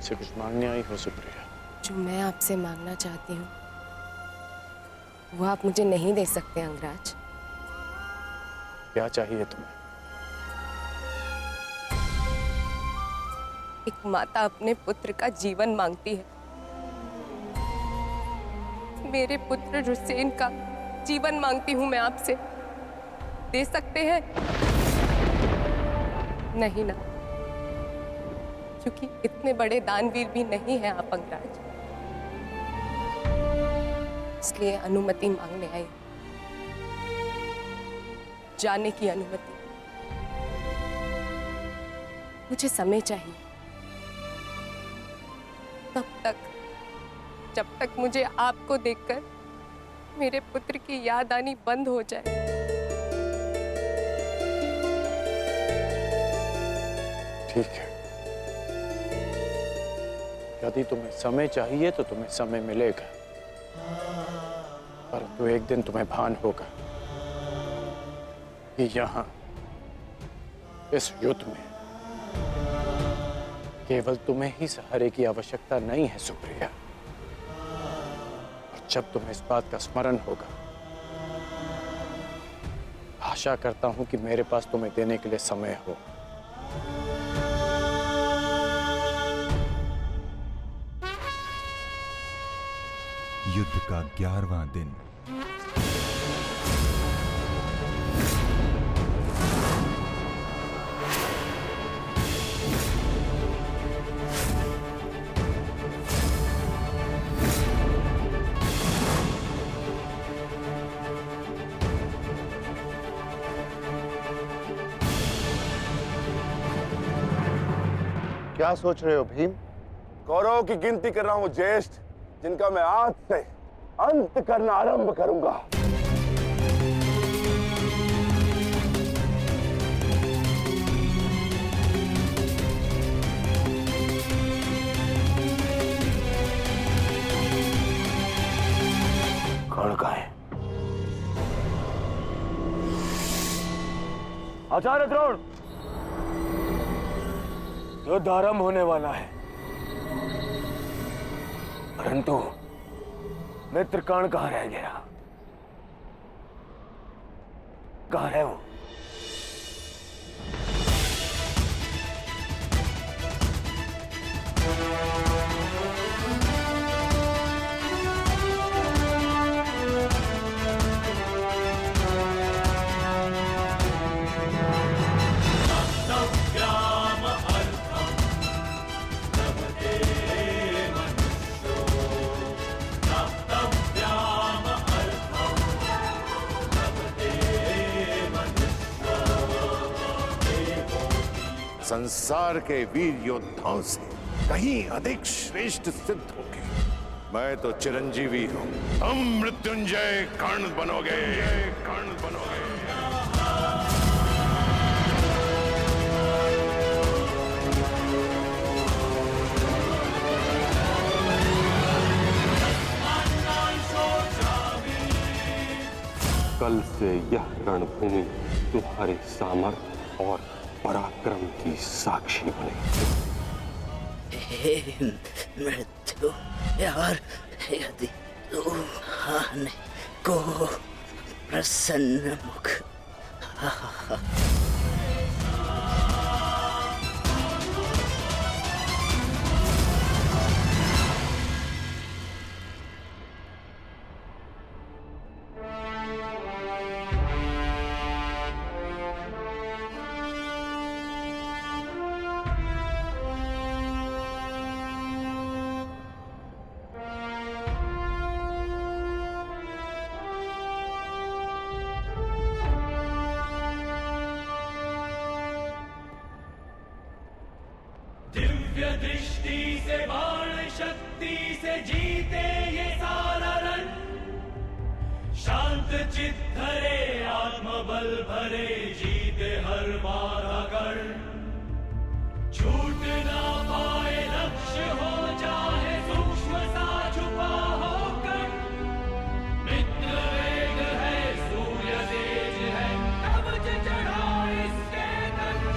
मुझसे कुछ मांगने आई हो सुप्रिया? जो मैं आपसे मांगना चाहती हूँ वो आप मुझे नहीं दे सकते अंगराज। क्या चाहिए तुम्हें? एक माता अपने पुत्र का जीवन मांगती है। मेरे पुत्र हुसैन का जीवन मांगती हूँ मैं आपसे। दे सकते हैं? नहीं ना, क्योंकि इतने बड़े दानवीर भी नहीं हैं आप अंगराज। इसलिए अनुमति मांगने आई, जाने की अनुमति। मुझे समय चाहिए, तब तक जब तक मुझे आपको देखकर मेरे पुत्र की याद आनी बंद हो जाए। ठीक है, यदि तुम्हें समय चाहिए तो तुम्हें समय मिलेगा, परंतु एक दिन तुम्हें भान होगा कि यहाँ इस युद्ध में केवल तुम्हें ही सहारे की आवश्यकता नहीं है सुप्रिया। और जब तुम्हें इस बात का स्मरण होगा, आशा करता हूं कि मेरे पास तुम्हें देने के लिए समय हो। युद्ध का 11वां दिन। क्या सोच रहे हो भीम? कौरवों की गिनती कर रहा हूं ज्येष्ठ, जिनका मैं आज से अंत करना आरंभ करूंगा। कौन का है? आचार्य द्रोण, युद्ध आरंभ होने वाला है, परंतु मित्रकर्ण कहां रह गया? कहां है वो? संसार के वीर योद्धाओं से कहीं अधिक श्रेष्ठ सिद्ध होगे। मैं तो चिरंजीवी हूं, तुम मृत्युंजय कर्ण बनोगे, कर्ण बनोगे। कल से यह रणभूमि तुम्हारे सामर्थ्य और पराक्रम की साक्षी बने। हे मृत्यु यार, यदि तू आने को प्रसन्न मुख दिव्य दृष्टि से बाण शक्ति से जीते ये सारा रण, शांत चित्त धरे आत्मबल भरे जीते हर बाधा कर, छूट ना पाए लक्ष्य हो चाहे सूक्ष्म सा छुपा होकर, मित्र वेग है सूर्य तेज है कवच चढ़ा इसके तन।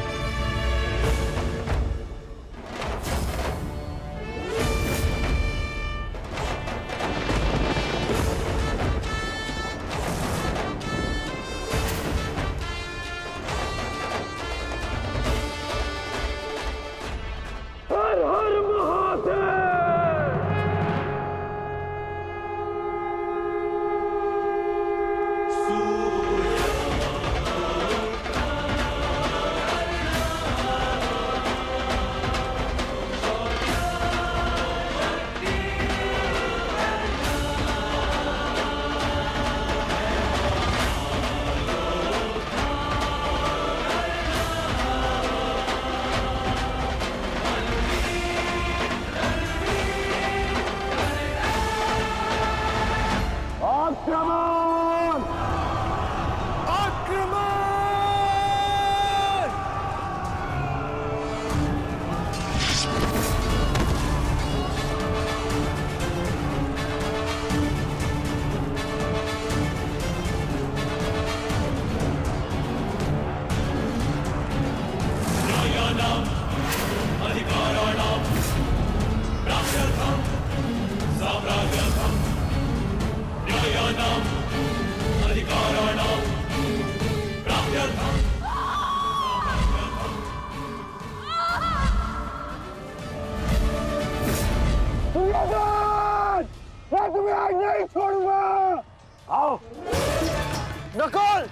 नकुल,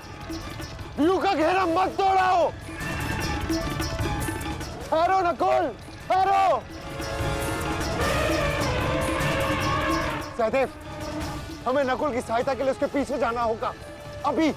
व्यू का घेरा मत तोड़ाओ। ठहरो नकुल, ठहरो। सहदेव, हमें नकुल की सहायता के लिए उसके पीछे जाना होगा अभी।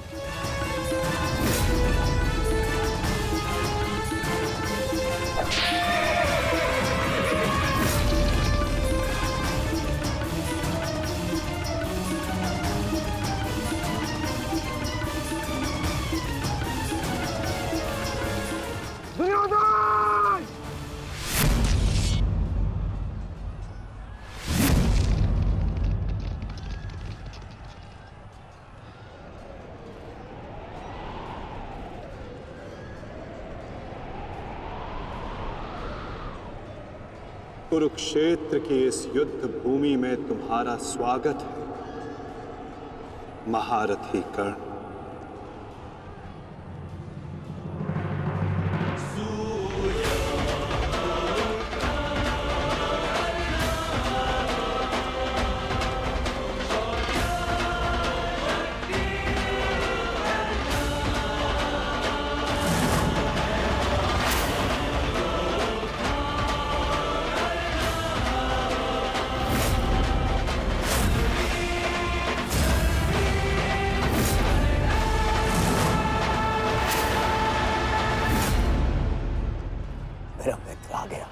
दुर्योधन! कुरुक्षेत्र की इस युद्ध भूमि में तुम्हारा स्वागत है, महारथी कर्ण। मेरा मित्र आ गया।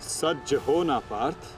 सज्ज हो ना पार्थ।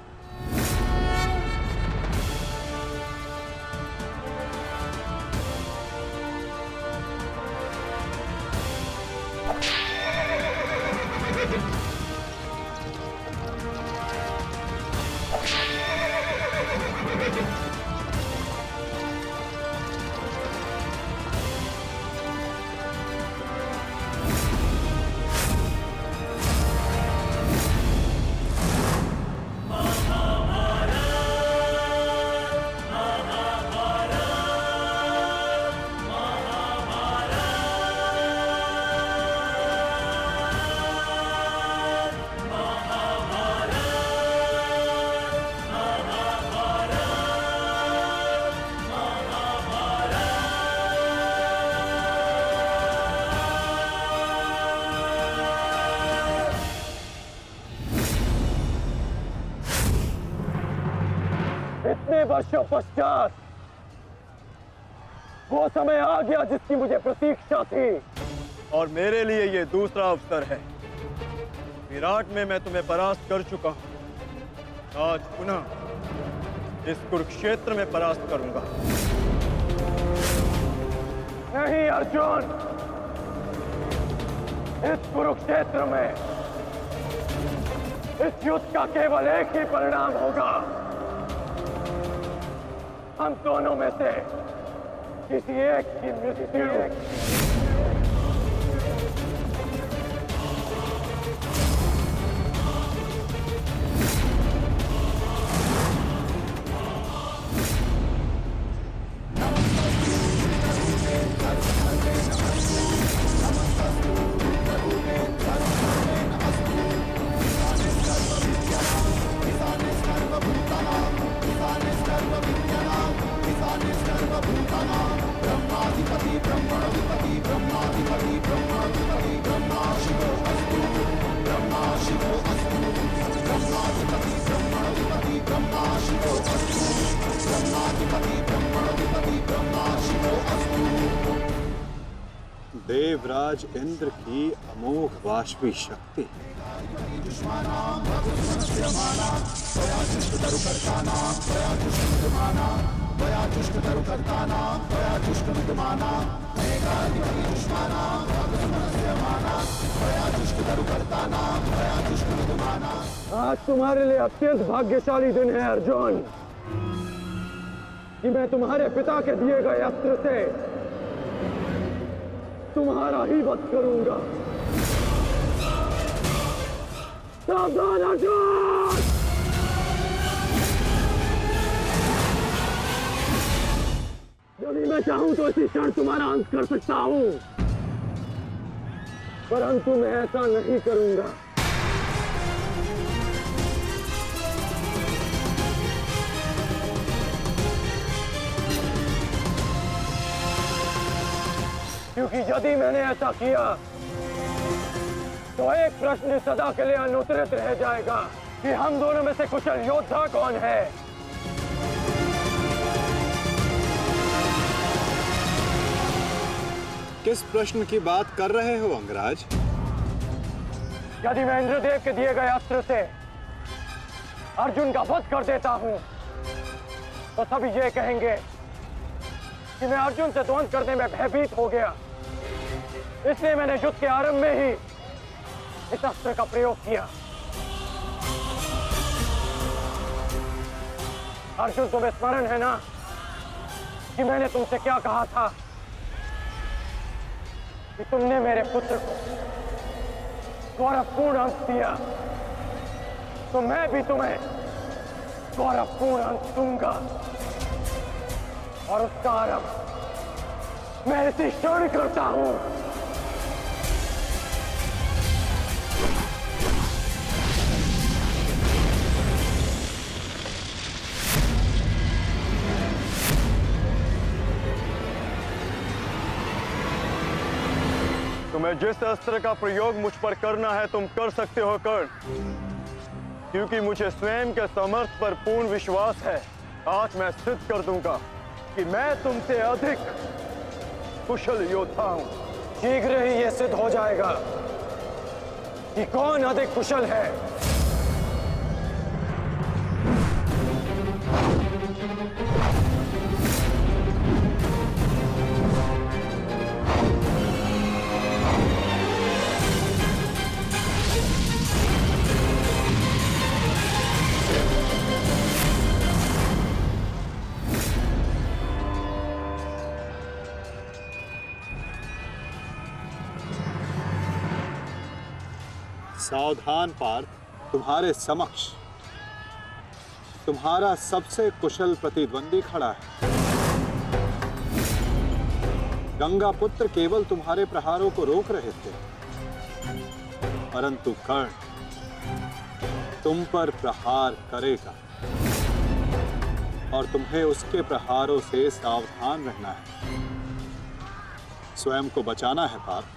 इतने वर्षों पश्चात वो समय आ गया जिसकी मुझे प्रतीक्षा थी, और मेरे लिए ये दूसरा अवसर है। विराट में मैं तुम्हें परास्त कर चुका हूं, आज पुनः इस कुरुक्षेत्र में परास्त करूंगा। नहीं अर्जुन, इस कुरुक्षेत्र में इस युद्ध का केवल एक ही परिणाम होगा। हम दोनों में से किसी एक की मृत्यु। देवराज इंद्र की अमोघ वाष्पी शक्ति। आज तुम्हारे लिए अत्यंत भाग्यशाली दिन है अर्जुन, कि मैं तुम्हारे पिता के दिए गए अस्त्र से तुम्हारा ही वध करूंगा। सावधान अर्जुन! यदि मैं चाहूं तो इसी क्षण तुम्हारा अंत कर सकता हूं, परंतु मैं ऐसा नहीं करूंगा। क्योंकि यदि मैंने ऐसा किया तो एक प्रश्न सदा के लिए अनुत्तरित रह जाएगा कि हम दोनों में से कुशल योद्धा कौन है। किस प्रश्न की बात कर रहे हो अंगराज? यदि मैं इंद्रदेव के दिए गए अस्त्र से अर्जुन का वध कर देता हूं तो सभी ये कहेंगे कि मैं अर्जुन से द्वंद्व करने में भयभीत हो गया, इसलिए मैंने युद्ध के आरंभ में ही इस अस्त्र का प्रयोग किया। अर्जुन, तुम्हें स्मरण है ना कि मैंने तुमसे क्या कहा था कि तुमने मेरे पुत्र को गौरवपूर्ण अंत दिया, तो मैं भी तुम्हें गौरवपूर्ण अंत दूंगा, और उसका आरंभ मैं इसी क्षण करता हूं। तुम्हें जिस अस्त्र का प्रयोग मुझ पर करना है तुम कर सकते हो कर्ण, क्योंकि मुझे स्वयं के समर्थ पर पूर्ण विश्वास है। आज मैं सिद्ध कर दूंगा कि मैं तुमसे अधिक कुशल योद्धा हूं। शीघ्र ही यह सिद्ध हो जाएगा कि कौन अधिक कुशल है। सावधान पार्थ, तुम्हारे समक्ष तुम्हारा सबसे कुशल प्रतिद्वंदी खड़ा है। गंगा पुत्र केवल तुम्हारे प्रहारों को रोक रहे थे, परंतु कर्ण तुम पर प्रहार करेगा और तुम्हें उसके प्रहारों से सावधान रहना है। स्वयं को बचाना है पार्थ।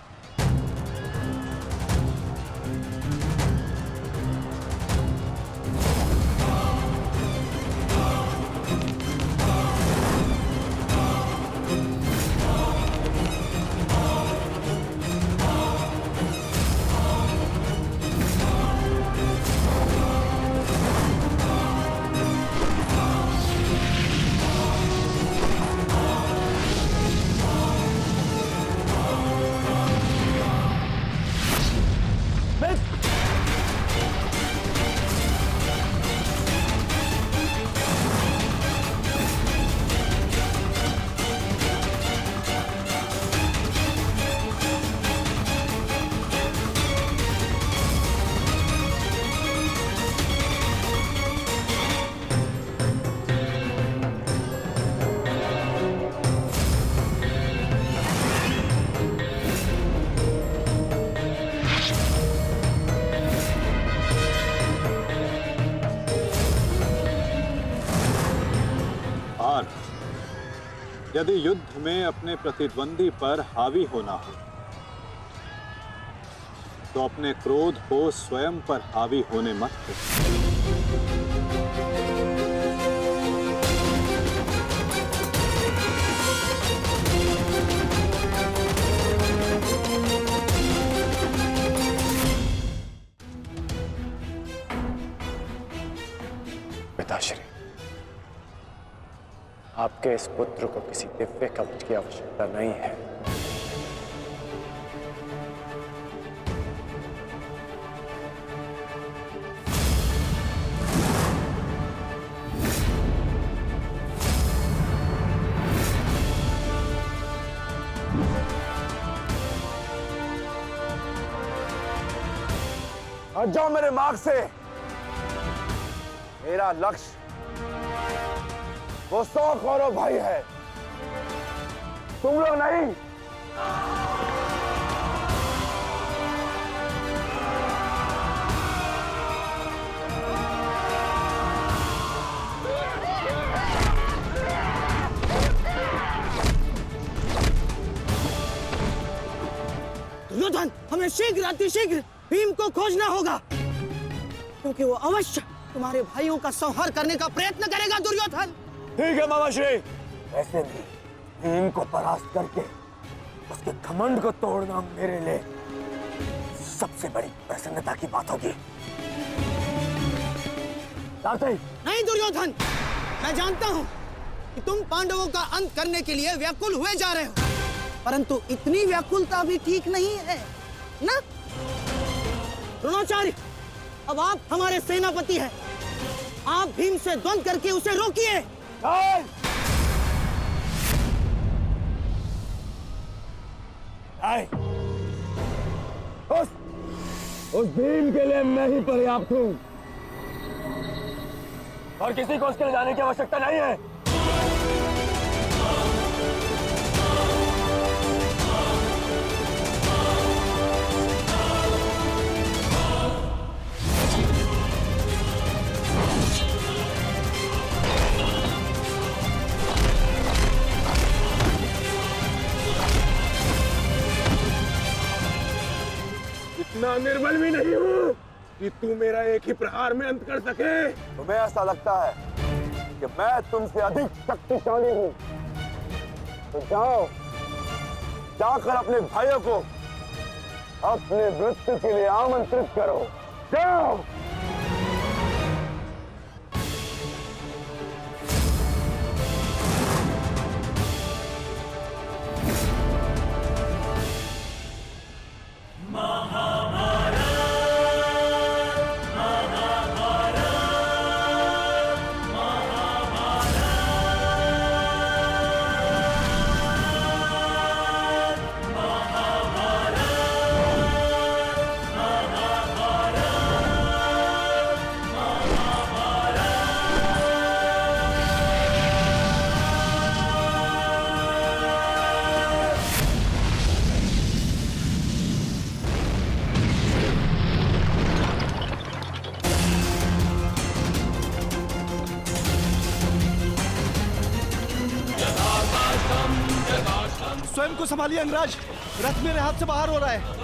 यदि युद्ध में अपने प्रतिद्वंदी पर हावी होना हो तो अपने क्रोध को स्वयं पर हावी होने मत दो। पिताश्री, आपके इस पुत्र को किसी दिव्य कवच की आवश्यकता नहीं है। हट जाओ मेरे मार्ग से। मेरा लक्ष्य वो 100 कौरव भाई है, तुम लोग नहीं। दुर्योधन, हमें शीघ्र अतिशीघ्र भीम को खोजना होगा, क्योंकि वो अवश्य तुम्हारे भाइयों का संहार करने का प्रयत्न करेगा। दुर्योधन, ठीक है मामाश्री। वैसे भी भीम को परास्त करके उसके घमंड को तोड़ना मेरे लिए सबसे बड़ी प्रसन्नता की बात होगी। नहीं दुर्योधन, मैं जानता हूं कि तुम पांडवों का अंत करने के लिए व्याकुल हुए जा रहे हो, परंतु इतनी व्याकुलता भी ठीक नहीं है ना? द्रोणाचार्य, अब आप हमारे सेनापति हैं, आप भीम से द्वंद्व करके उसे रोकिए। उस भीम के लिए मैं ही पर्याप्त हूं और किसी को उसके लिए जाने की आवश्यकता नहीं है। इतना निर्बल भी नहीं हूँ कि तू मेरा एक ही प्रहार में अंत कर सके। तुम्हें ऐसा लगता है कि मैं तुमसे अधिक शक्तिशाली हूँ, तो जाओ, जाकर अपने भाइयों को अपने मृत्यु के लिए आमंत्रित करो। जाओ। स्वयं को संभालिए अंगराज, रथ मेरे हाथ से बाहर हो रहा है।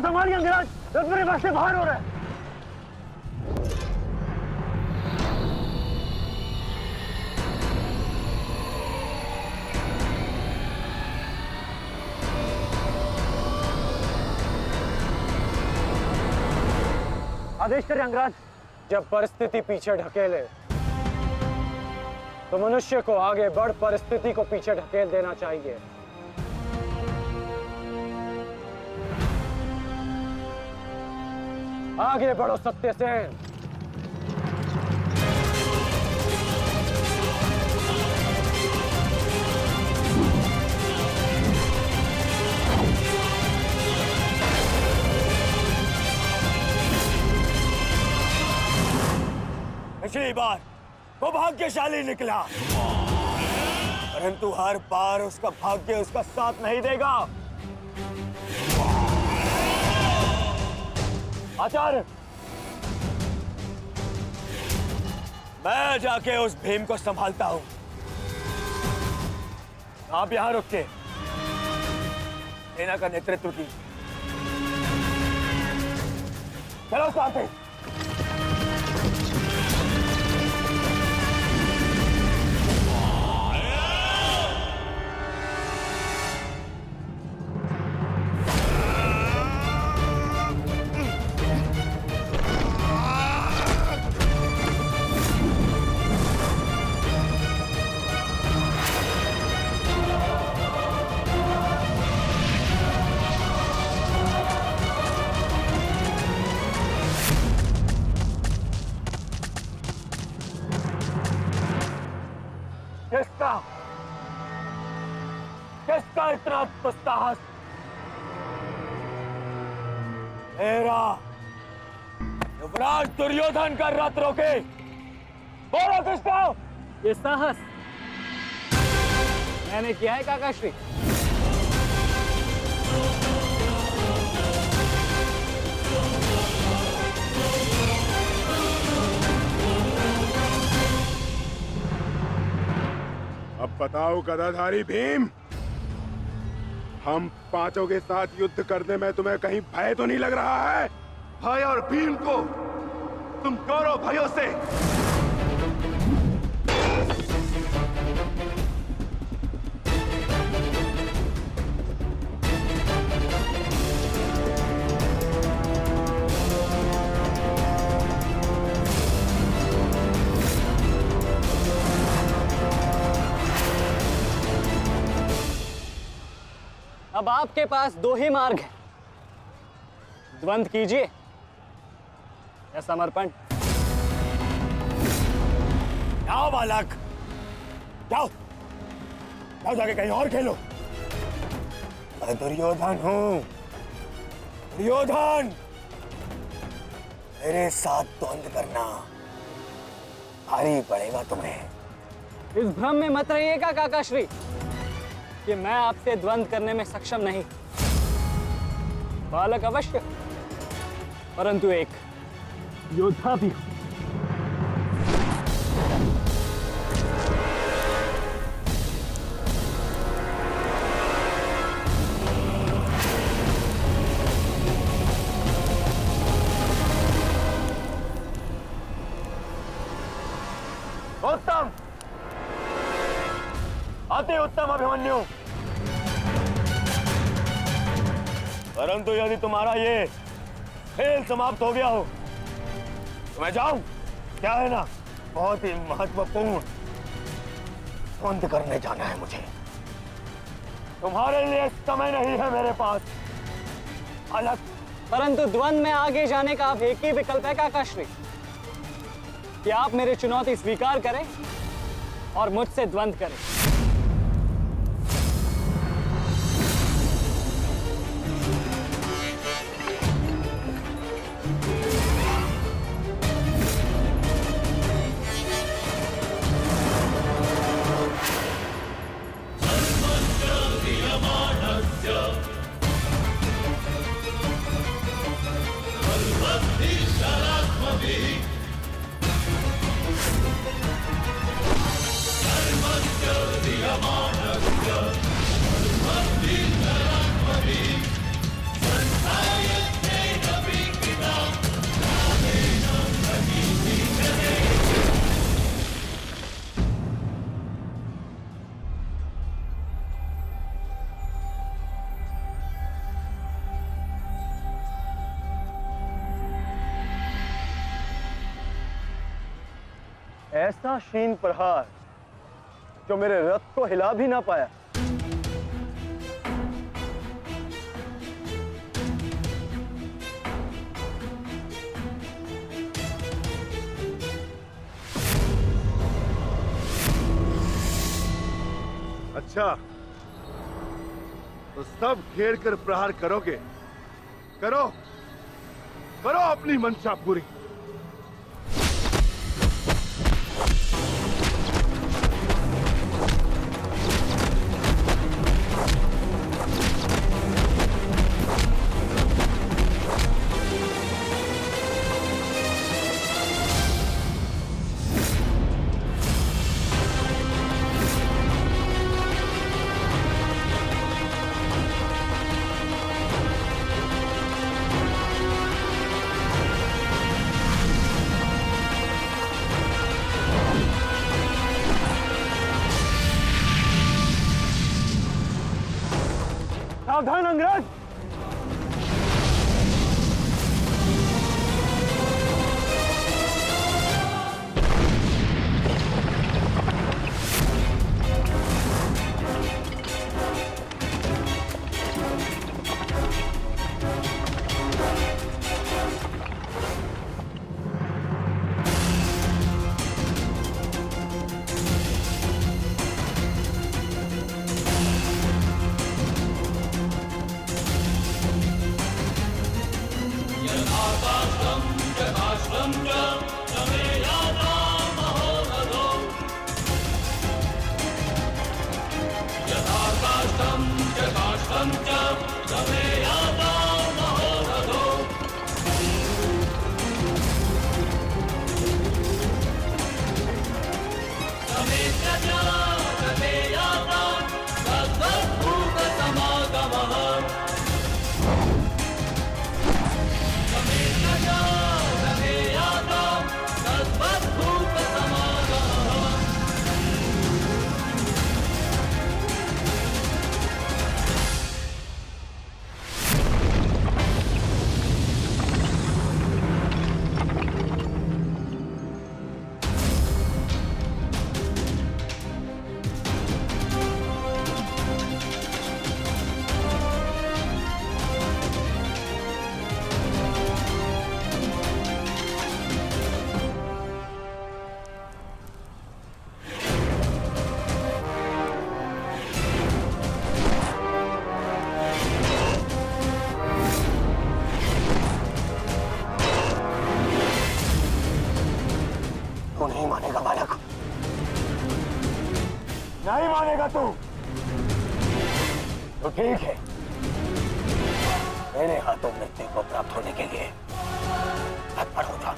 संभालिए अंगराज, रथ मेरे पास से बाहर हो रहा है। आदेश करें अंगराज। जब परिस्थिति पीछे ढकेले तो मनुष्य को आगे बढ़ परिस्थिति को पीछे ढकेल देना चाहिए। आगे बढ़ो सत्यसेन। पिछली बार वो भाग्यशाली निकला, परंतु हर बार उसका भाग्य उसका साथ नहीं देगा। आचार्य, मैं जाके उस भीम को संभालता हूं। आप यहां रुक के सेना का नेतृत्व की। चलो साथ ही। किसका इतना दुस्साहस? मेरा युवराज दुर्योधन का रथ रोके। बोलो किसका? ये साहस मैंने किया है काकाश्री। अब बताओ गदाधारी भीम, हम पांचों के साथ युद्ध करने में तुम्हें कहीं भय तो नहीं लग रहा है? भाई और भीम को तुम करो भाइयों से। अब आपके पास दो ही मार्ग हैं, द्वंद्व कीजिए या समर्पण। जाओ बालक, जाओ जाओ, जाके कहीं और खेलो। मैं दुर्योधन हूं, दुर्योधन। मेरे साथ द्वंद्व करना भारी पड़ेगा तुम्हें। इस भ्रम में मत रहिएगा काकाश्री कि मैं आपसे द्वंद्व करने में सक्षम नहीं। बालक अवश्य, परंतु एक योद्धा भी हूं। उत्तम, अति उत्तम अभिमन्यु। परंतु यदि तुम्हारा ये खेल समाप्त हो गया हो तो मैं जाऊं? क्या है ना, बहुत ही महत्वपूर्ण द्वंद्व करने जाना है मुझे। तुम्हारे लिए समय नहीं है मेरे पास अलग। परंतु द्वंद्व में आगे जाने का अब एक ही विकल्प है काकाश्री, कि आप मेरी चुनौती स्वीकार करें और मुझसे द्वंद्व करें। ऐसा शीन प्रहार जो मेरे रथ को हिला भी ना पाया। अच्छा, तो सब घेर कर प्रहार करोगे? करो करो अपनी मंशा पूरी। सावधान अंगराज। तू नहीं मानेगा बालक, नहीं मानेगा तू। तो ठीक है, मेरे हाथों मृत्यु को प्राप्त होने के लिए तत्पर हो जा।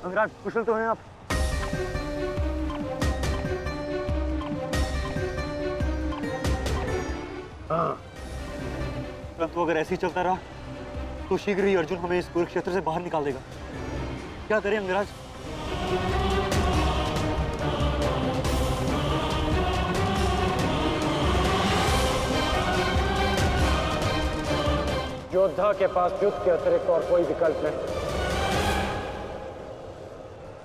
अंगराज, कुशल तो हैं आप? हाँ। परंतु अगर ऐसे ही चलता रहा तो शीघ्र ही अर्जुन हमें इस कुरुक्षेत्र से बाहर निकाल देगा। क्या करें अंगराज? योद्धा के पास युद्ध के अतिरिक्त और कोई विकल्प नहीं।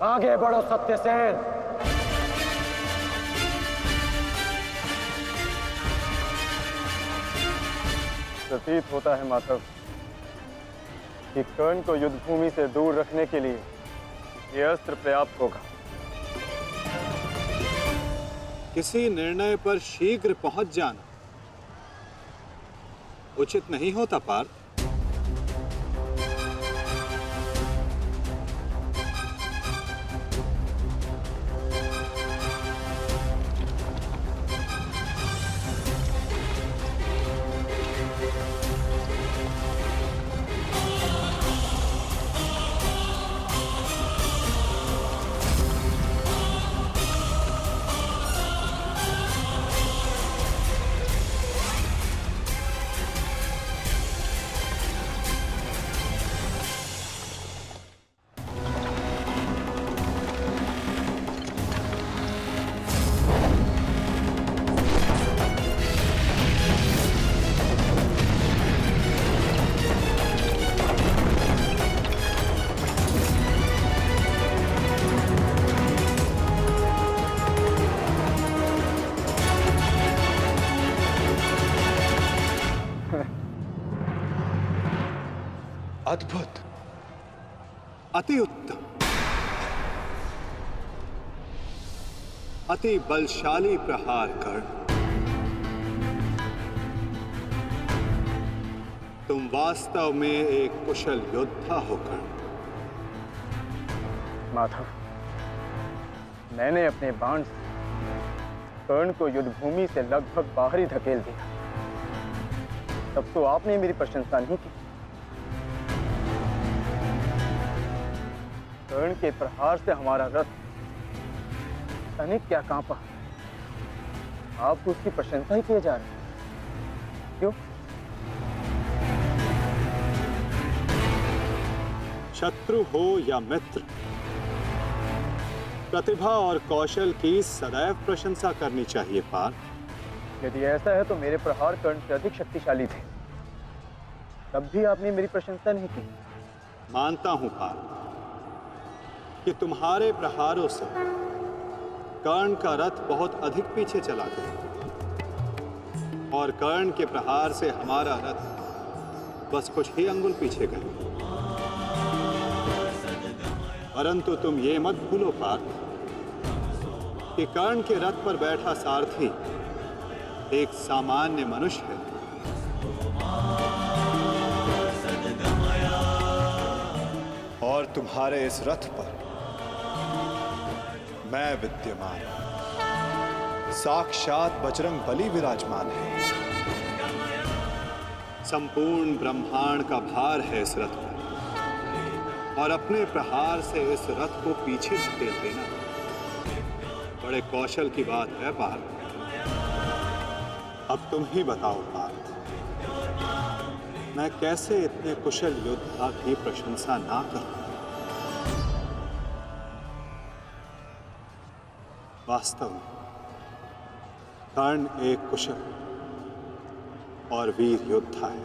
आगे बढ़ो सत्यसेन। प्रतीत होता है माधव कि कर्ण को युद्ध भूमि से दूर रखने के लिए ये अस्त्र पर्याप्त होगा। किसी निर्णय पर शीघ्र पहुंच जाना उचित नहीं होता पार्थ। अद्भुत, अति उत्तम, अति बलशाली प्रहार कर्ण। तुम वास्तव में एक कुशल योद्धा हो कर्ण। माधव, मैंने अपने बाण से कर्ण को युद्ध भूमि से लगभग बाहर ही धकेल दिया। तब तो आपने मेरी प्रशंसा नहीं की। कर्ण के प्रहार से हमारा रथ तनिक क्या कांपा। आप उसकी प्रशंसा ही किए जा रहे हैं। क्यों? शत्रु हो या मित्र, प्रतिभा और कौशल की सदैव प्रशंसा करनी चाहिए पार्थ। यदि ऐसा है तो मेरे प्रहार कर्ण से अधिक शक्तिशाली थे, तब भी आपने मेरी प्रशंसा नहीं की। मानता हूं पार्थ कि तुम्हारे प्रहारों से कर्ण का रथ बहुत अधिक पीछे चला गया और कर्ण के प्रहार से हमारा रथ बस कुछ ही अंगुल पीछे गया। परंतु तुम ये मत भूलो पार्थ कि कर्ण के रथ पर बैठा सारथी एक सामान्य मनुष्य है। और तुम्हारे इस रथ पर मैं विद्यमान, साक्षात बजरंग बली विराजमान है। संपूर्ण ब्रह्मांड का भार है इस रथ पर और अपने प्रहार से इस रथ को पीछे धकेल देना बड़े कौशल की बात है पार्थ। अब तुम ही बताओ पार्थ, मैं कैसे इतने कुशल योद्धा की प्रशंसा ना करूं? वास्तव में कर्ण एक कुशल और वीर योद्धा है।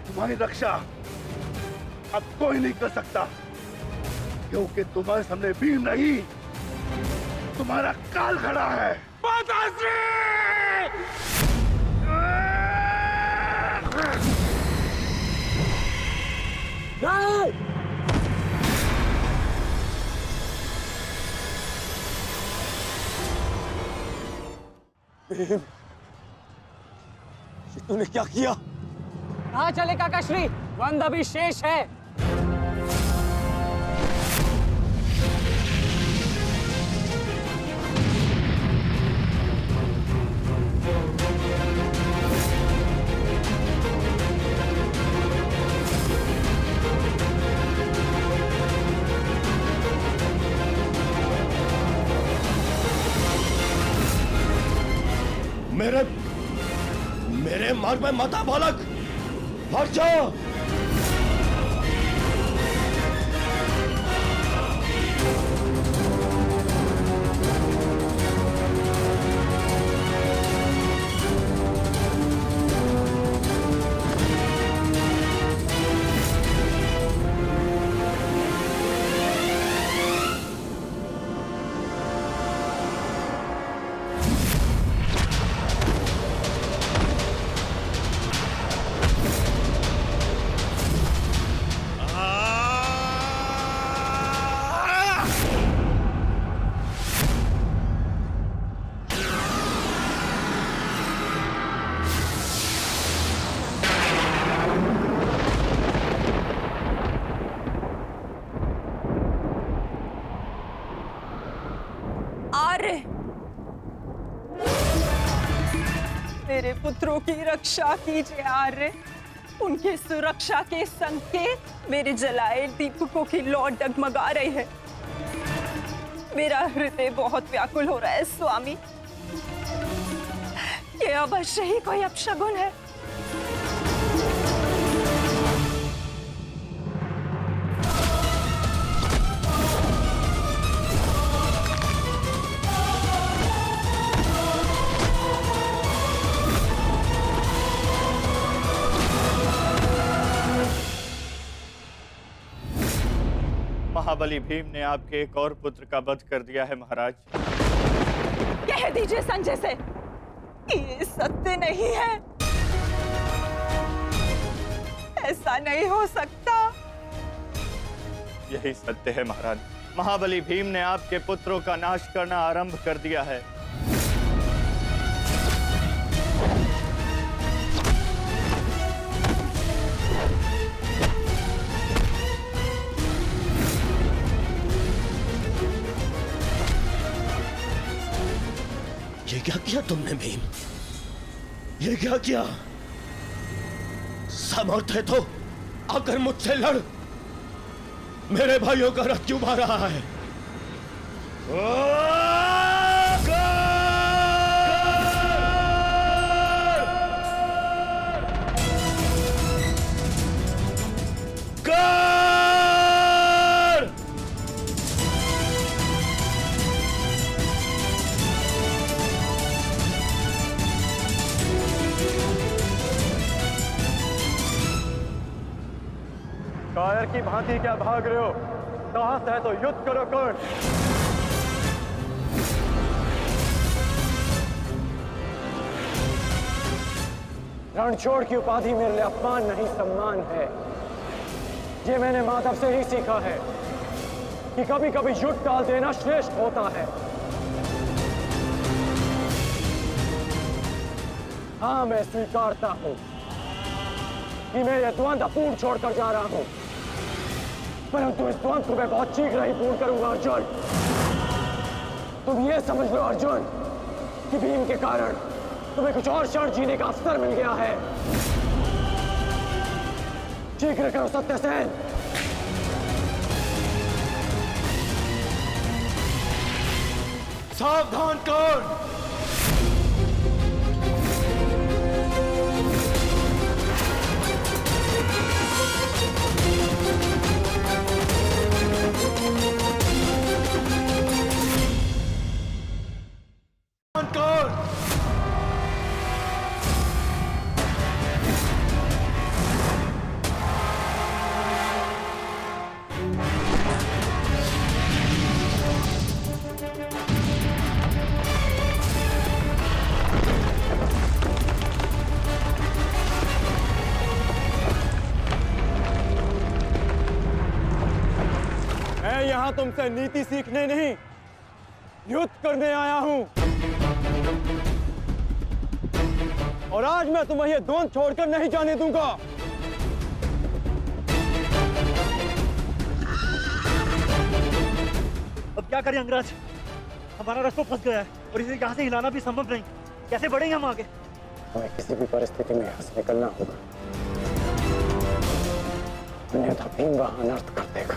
तुम्हारी रक्षा अब कोई नहीं कर सकता, क्योंकि तुम्हारे सामने भीम नहीं, तुम्हारा काल खड़ा है। तूने क्या किया? कहाँ चले काकाश्री? वंद अभी शेष है। मेरे मार्ग में मता बालक, हट जाओ। मेरे पुत्रों की रक्षा कीजिए आर्य। उनकी सुरक्षा के संकेत मेरे जलाए दीपकों की लौ डगमगा रही है। मेरा हृदय बहुत व्याकुल हो रहा है स्वामी। ये अवश्य ही कोई अपशगुन है। महाबली भीम ने आपके एक और पुत्र का वध कर दिया है महाराज। कह दीजिए संजय से ये सत्य नहीं है। ऐसा नहीं हो सकता। यही सत्य है महाराज। महाबली भीम ने आपके पुत्रों का नाश करना आरंभ कर दिया है। ये क्या किया तुमने भीम? ये क्या किया? सामर्थ्य है तो आकर मुझसे लड़। मेरे भाइयों का रथ क्यों भा रहा है? कायर की भांति क्या भाग रहे हो? साहस है तो युद्ध करो कर्ण। रणछोड़ की उपाधि मेरे लिए अपमान नहीं सम्मान है। ये मैंने माधव से ही सीखा है कि कभी कभी युद्ध टाल देना श्रेष्ठ होता है। हाँ, मैं स्वीकारता हूं कि मैं यह द्वंद्व पूर्ण छोड़कर जा रहा हूं, परंतु इस द्वंद्व को मैं बहुत शीघ्र ही पूर्ण करूंगा अर्जुन। तुम ये समझ लो अर्जुन कि भीम के कारण तुम्हें कुछ और क्षण जीने का अवसर मिल गया है। शीघ्र करो सत्यसेन। सावधान कर्ण। यहां तुमसे नीति सीखने नहीं, युद्ध करने आया हूं। और आज मैं तुम्हें ये द्वंद्व छोड़कर नहीं जाने दूंगा। अब क्या करें अंगराज? हमारा रास्ता फंस गया है और इसे यहाँ से हिलाना भी संभव नहीं। कैसे बढ़ेंगे हम आगे? हमें किसी भी परिस्थिति में यहाँ से निकलना होगा, अन्यथा भीम वहां अनर्थ कर देगा।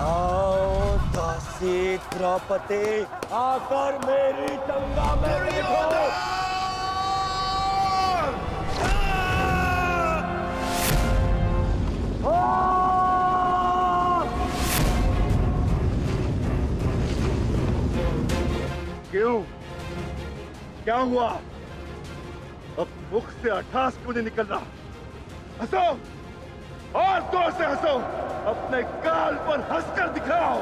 आओ दासी द्रौपदी, आकर मेरी गंगा में बैठो। क्यों? क्या हुआ? अब मुख से अट्ठास क्यों नहीं निकल रहा? हंसो और जोर से हंसो, अपने गाल पर हंसकर दिखाओ।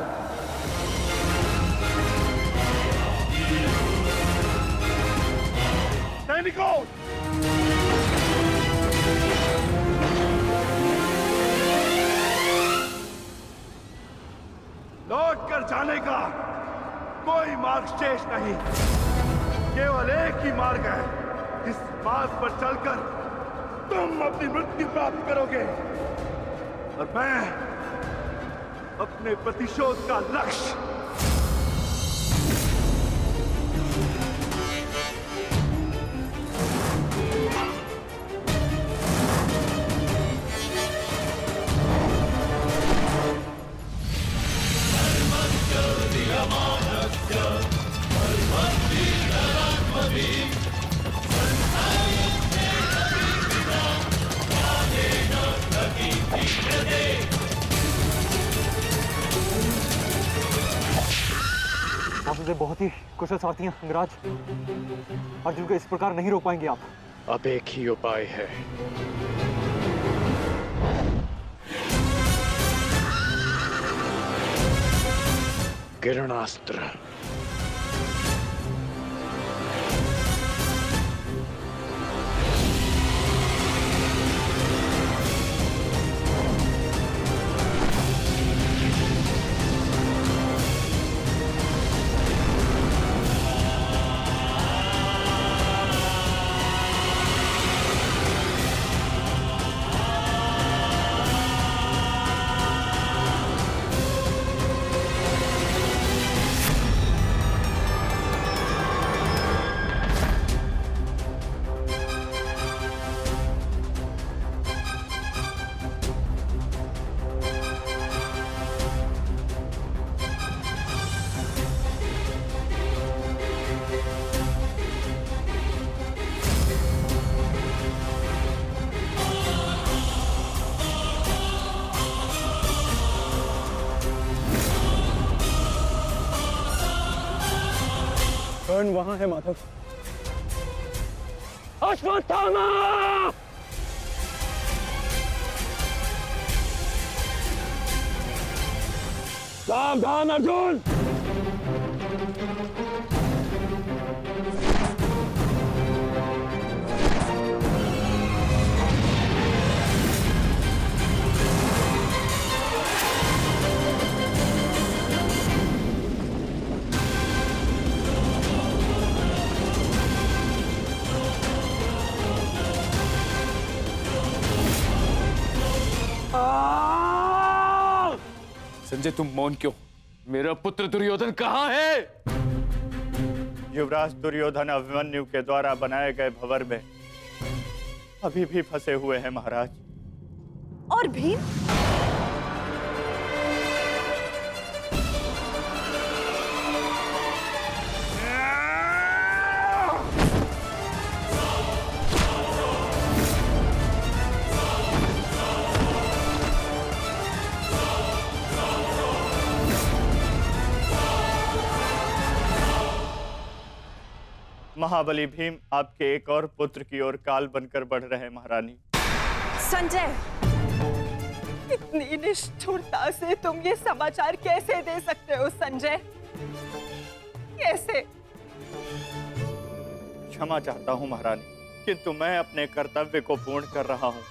सैनिकों, लौट कर जाने का कोई मार्ग शेष नहीं, केवल एक ही मार्ग है। इस मार्ग पर चलकर तुम अपनी मृत्यु प्राप्त करोगे और मैं अपने प्रतिशोध का लक्ष्य। आप मुझे बहुत ही कुशल सारथी हैं अंगराज। अर्जुन को इस प्रकार नहीं रोक पाएंगे आप। अब एक ही उपाय है। किरणास्त्र। कर्ण वहां है माधव। अश्वत्थामा! सावधान अर्जुन! संजय तुम मौन क्यों? मेरा पुत्र दुर्योधन कहाँ है? युवराज दुर्योधन अभिमन्यु के द्वारा बनाए गए भंवर में अभी भी फंसे हुए हैं महाराज। और भीम? महाबली भीम आपके एक और पुत्र की ओर काल बनकर बढ़ रहे हैं महारानी। संजय, इतनी निष्ठुरता से तुम ये समाचार कैसे दे सकते हो संजय? कैसे? क्षमा चाहता हूं महारानी, किंतु मैं अपने कर्तव्य को पूर्ण कर रहा हूं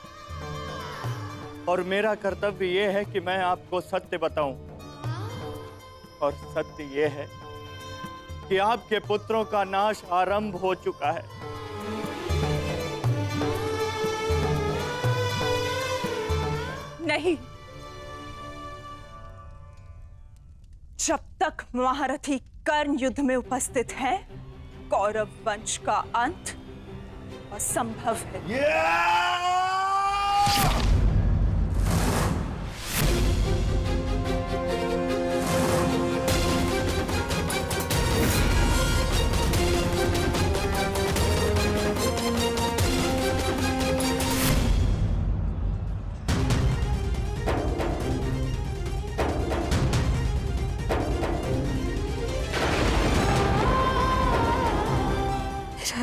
और मेरा कर्तव्य यह है कि मैं आपको सत्य बताऊं। और सत्य यह है कि आपके पुत्रों का नाश आरंभ हो चुका है। नहीं, जब तक महारथी कर्ण युद्ध में उपस्थित है, कौरव वंश का अंत असंभव है।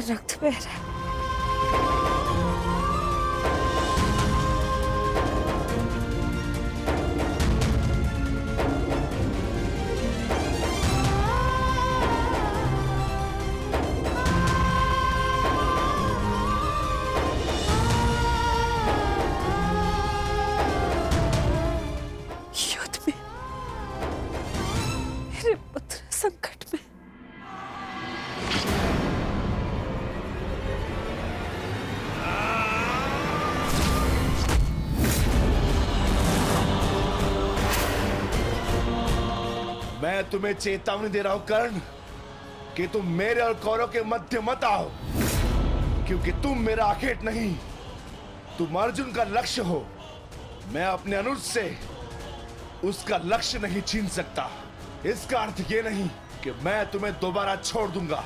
रक्त बह रहा है। युद्ध में मेरे पुत्र संकट में। मैं तुम्हें चेतावनी दे रहा हूं कर्ण कि तुम मेरे और कौरव के मध्य मत आओ, क्योंकि तुम मेरा आखेट नहीं, तुम अर्जुन का लक्ष्य हो। मैं अपने अनुज से उसका लक्ष्य नहीं छीन सकता। इसका अर्थ ये नहीं कि मैं तुम्हें दोबारा छोड़ दूंगा।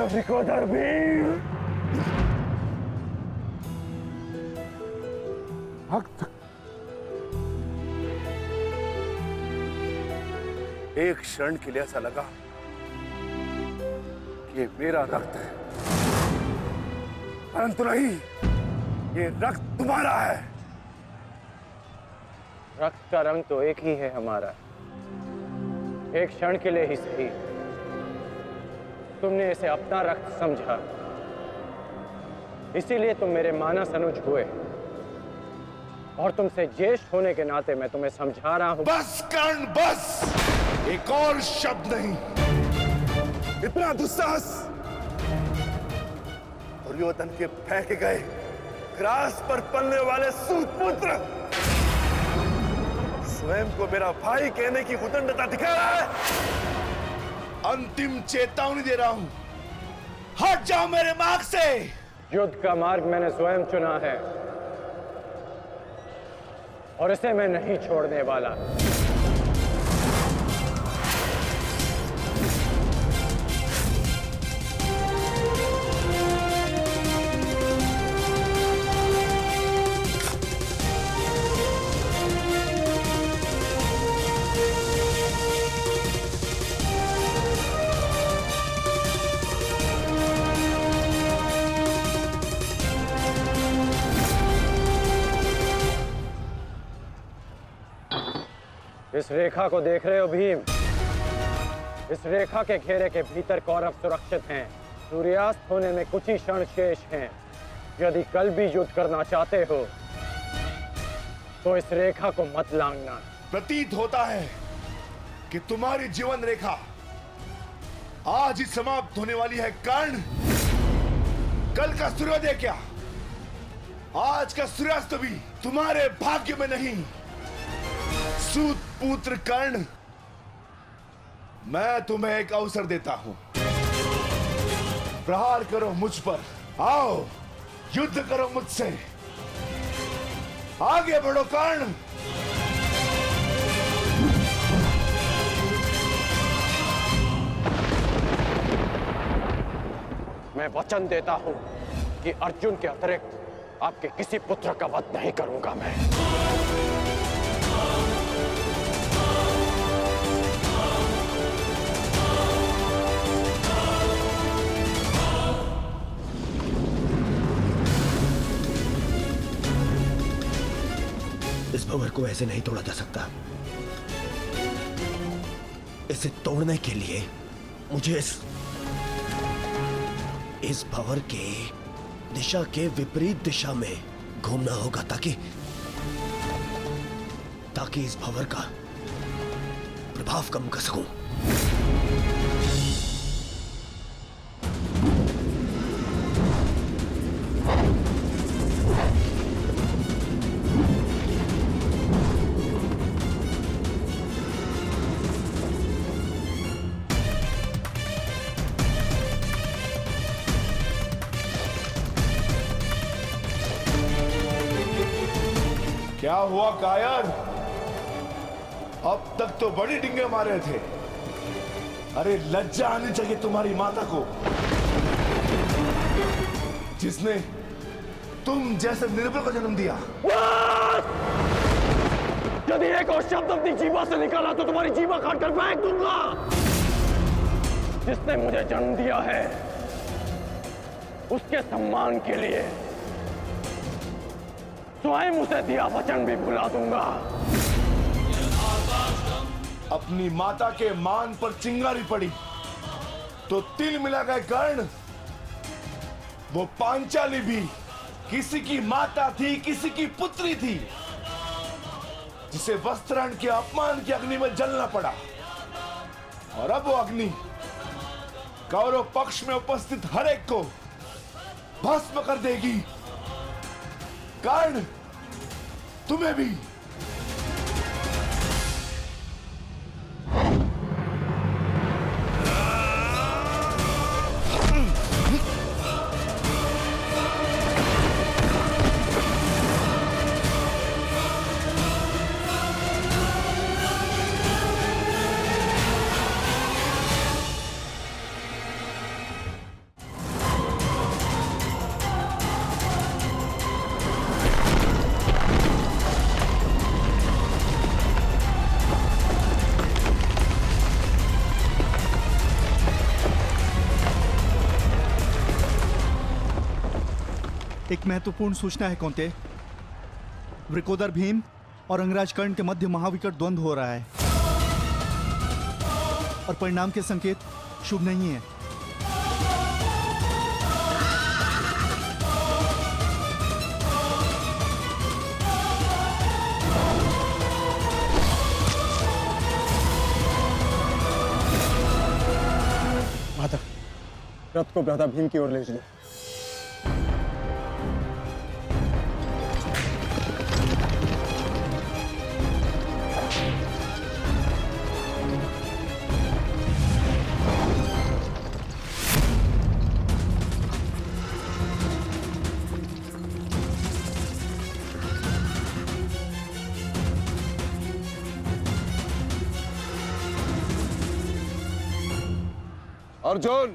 विकोधर वीर भक्त, एक क्षण के लिए ऐसा लगा कि ये मेरा रक्त है, परंतु नहीं, ये रक्त तुम्हारा है। रक्त का रंग तो एक ही है हमारा, एक क्षण के लिए ही सही। तुमने इसे अपना रक्त समझा, इसीलिए तुम मेरे मानस अनुज हुए, और तुमसे ज्येष्ठ होने के नाते मैं तुम्हें समझा रहा हूं। बस कर्ण बस, एक और शब्द नहीं। इतना दुस्साहस दुर्योधन के फेंके गए ग्रास पर पलने वाले सूतपुत्र स्वयं को मेरा भाई कहने की उदंडता दिखा रहा है। अंतिम चेतावनी दे रहा हूं, हट जाओ मेरे मार्ग से। युद्ध का मार्ग मैंने स्वयं चुना है और इसे मैं नहीं छोड़ने वाला। इस रेखा को देख रहे हो भीम? इस रेखा के घेरे के भीतर कौरव सुरक्षित हैं। सूर्यास्त होने में कुछ ही क्षण शेष हैं। यदि कल भी युद्ध करना चाहते हो तो इस रेखा को मत लांघना। प्रतीत होता है कि तुम्हारी जीवन रेखा आज ही समाप्त होने वाली है कर्ण। कल का सूर्योदय क्या, आज का सूर्यास्त भी तुम्हारे भाग्य में नहीं। सूत पुत्र कर्ण, मैं तुम्हें एक अवसर देता हूं, प्रहार करो मुझ पर। आओ युद्ध करो मुझसे, आगे बढ़ो कर्ण। मैं वचन देता हूं कि अर्जुन के अतिरिक्त आपके किसी पुत्र का वध नहीं करूंगा मैं। इस भंवर को ऐसे नहीं तोड़ा जा सकता। इसे तोड़ने के लिए मुझे इस भंवर के दिशा के विपरीत दिशा में घूमना होगा ताकि इस भंवर का प्रभाव कम कर सकूं। क्या हुआ कायर? अब तक तो बड़ी डिंगे मारे थे। अरे लज्जा आनी चाहिए तुम्हारी माता को, जिसने तुम जैसे निर्बल को जन्म दिया। यदि एक और शब्द अपनी जीवा से निकाला तो तुम्हारी जीवा काटकर फेंक दूंगा। जिसने मुझे जन्म दिया है उसके सम्मान के लिए स्वयं उसे दिया वचन भी भुला दूंगा। अपनी माता के मान पर चिंगारी पड़ी तो तिल मिला गए कर्ण। वो पांचाली भी किसी की माता थी, किसी की पुत्री थी, जिसे वस्त्राण के अपमान की अग्नि में जलना पड़ा। और अब वो अग्नि कौरव पक्ष में उपस्थित हर एक को भस्म कर देगी। कर्ण, तुम्हें भी। एक महत्वपूर्ण सूचना है कौंते। वृकोदर भीम और अंगराज कर्ण के मध्य महाविकट द्वंद्व हो रहा है और परिणाम के संकेत शुभ नहीं है। माता, रथ को भ्राता भीम की ओर ले चलो। अर्जुन,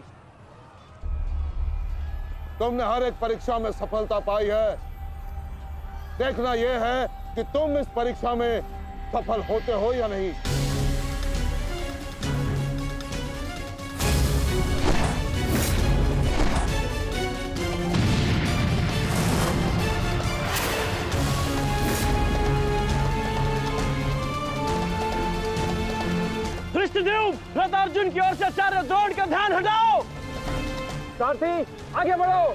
तुमने हर एक परीक्षा में सफलता पाई है। देखना यह है कि तुम इस परीक्षा में सफल होते हो या नहीं। धृष्टद्युम्न, भ्रातार्जुन की ओर से आचार्य द्रोण का ध्यान हटाओ। सारथी, आगे बढ़ो।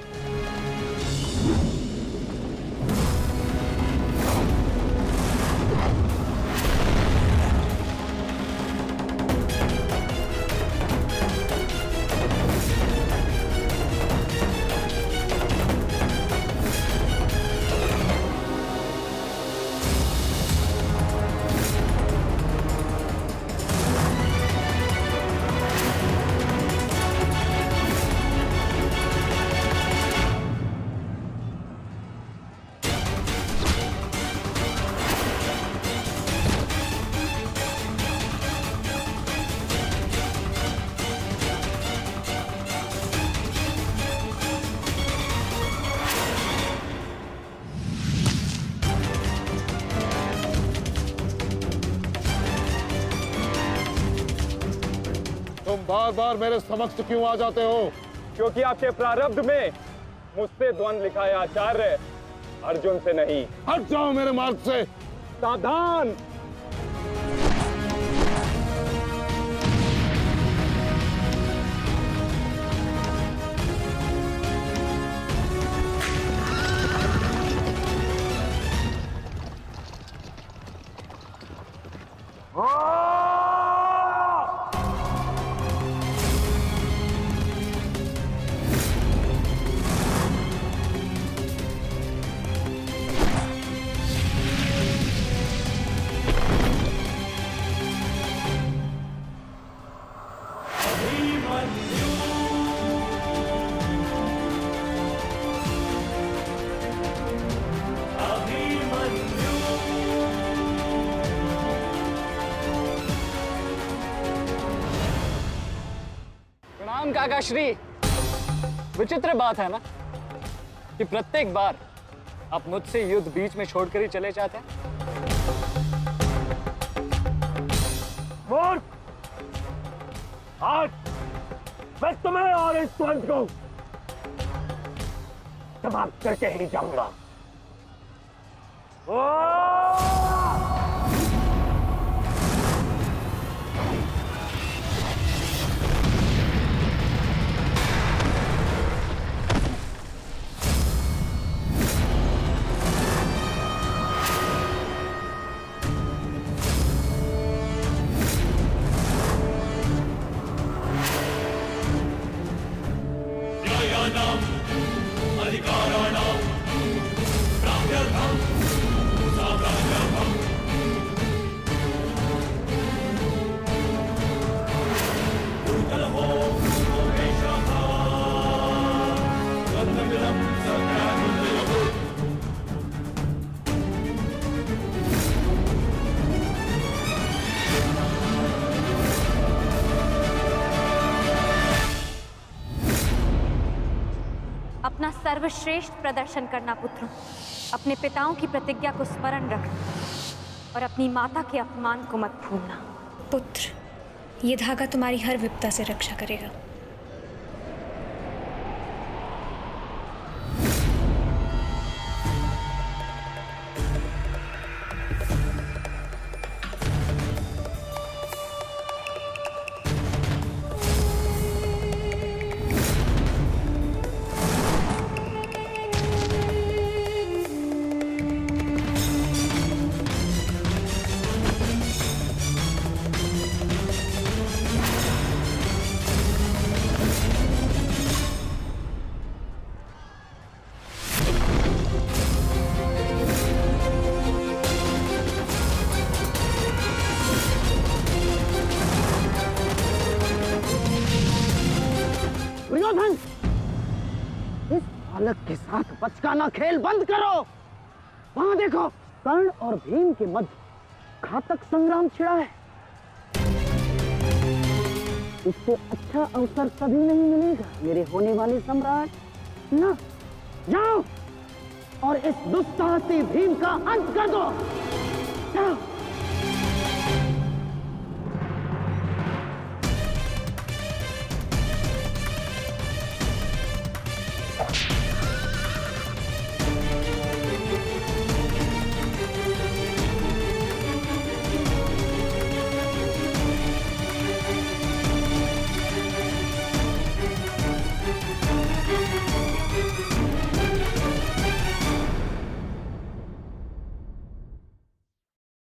तुम बार बार मेरे समक्ष क्यों आ जाते हो? क्योंकि आपके प्रारब्ध में मुझसे द्वंद्व लिखा है आचार्य, अर्जुन से नहीं। हट जाओ मेरे मार्ग से। सावधान। काका श्री, विचित्र बात है ना कि प्रत्येक बार आप मुझसे युद्ध बीच में छोड़कर ही चले जाते हैं। मूर्ख! आज मैं तुम्हें और इस द्वंद्व को समाप्त करके ही जाऊंगा। सर्वश्रेष्ठ प्रदर्शन करना पुत्रों। अपने पिताओं की प्रतिज्ञा को स्मरण रखना और अपनी माता के अपमान को मत भूलना। पुत्र, ये धागा तुम्हारी हर विपदा से रक्षा करेगा। दुर्योधन, इस बालक के साथ बचकाना खेल बंद करो। वहां देखो, कर्ण और भीम के मध्य घातक संग्राम छिड़ा है। इससे अच्छा अवसर कभी नहीं मिलेगा मेरे होने वाले सम्राट। ना, जाओ और इस दुस्साहसी भीम का अंत कर दो। जाओ।